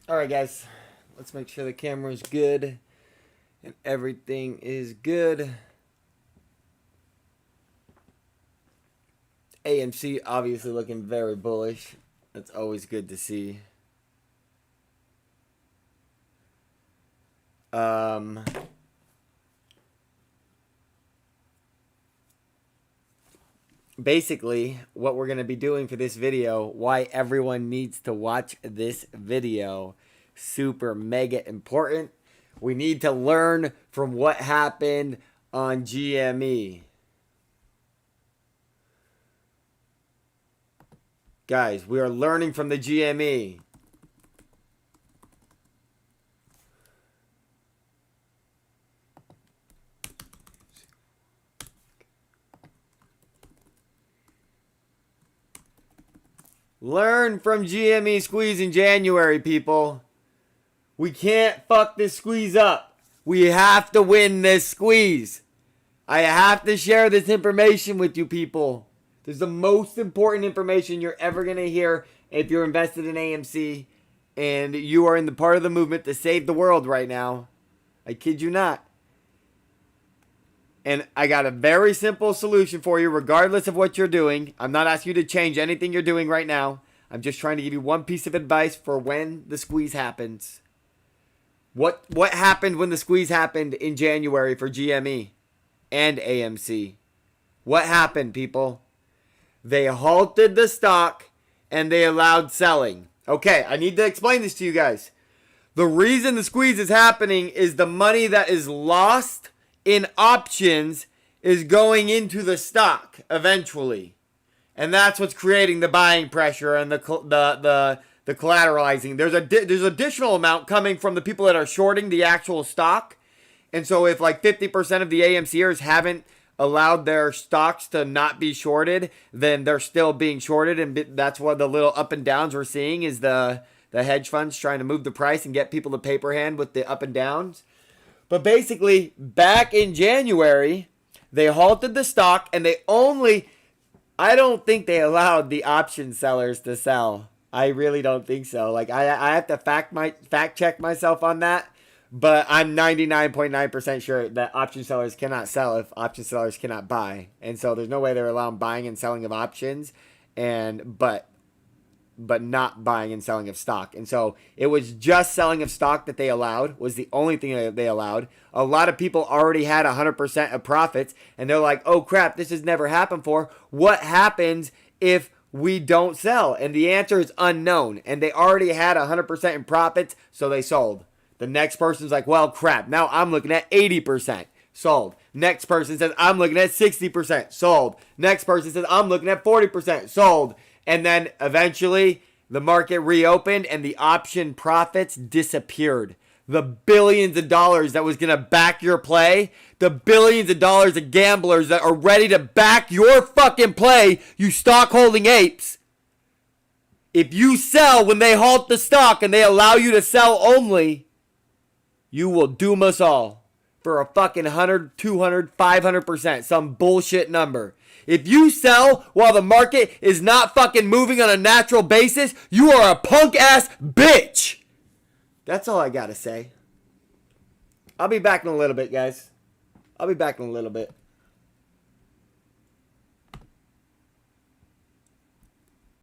Alright guys, let's make sure the camera is good and everything is good. AMC obviously looking very bullish. That's always good to see. Basically, what we're going to be doing for this video, why everyone needs to watch this video, super mega important. We need to learn from what happened on GME. Guys, we are learning from the GME. Learn from GME squeeze in January, people. We can't fuck this squeeze up. We have to win this squeeze. I have to share this information with you people. This is the most important information you're ever going to hear if you're invested in AMC and you are in the part of the movement to save the world right now. I kid you not. And I got a very simple solution for you regardless of what you're doing. I'm not asking you to change anything you're doing right now. I'm just trying to give you one piece of advice for when the squeeze happens. What happened when the squeeze happened in January for GME and AMC? What happened, people? They halted the stock and they allowed selling. Okay, I need to explain this to you guys. The reason the squeeze is happening is the money that is lost in options is going into the stock eventually. And that's what's creating the buying pressure and the collateralizing. There's additional amount coming from the people that are shorting the actual stock. And so if like 50% of the AMCers haven't allowed their stocks to not be shorted, then they're still being shorted. And that's what the little up and downs we're seeing is the hedge funds trying to move the price and get people to paper hand with the up and downs. But basically, back in January, they halted the stock and I don't think they allowed the option sellers to sell. I really don't think so. Like I have to fact check myself on that, but I'm 99.9% sure that option sellers cannot sell if option sellers cannot buy. And so there's no way they're allowing buying and selling of options but not buying and selling of stock. And so it was just selling of stock that they allowed, was the only thing that they allowed. A lot of people already had 100% of profits, and they're like, oh crap, this has never happened before. What happens if we don't sell? And the answer is unknown. And they already had 100% in profits, so they sold. The next person's like, well, crap, now I'm looking at 80%. Sold. Next person says, I'm looking at 60%. Sold. Next person says, I'm looking at 40%. Sold. And then eventually the market reopened and the option profits disappeared. The billions of dollars that was going to back your play, the billions of dollars of gamblers that are ready to back your fucking play, you stock holding apes. If you sell when they halt the stock and they allow you to sell only, you will doom us all for a fucking 100, 200, 500%, some bullshit number. If you sell while the market is not fucking moving on a natural basis, you are a punk ass bitch. That's all I gotta say. I'll be back in a little bit, guys. I'll be back in a little bit.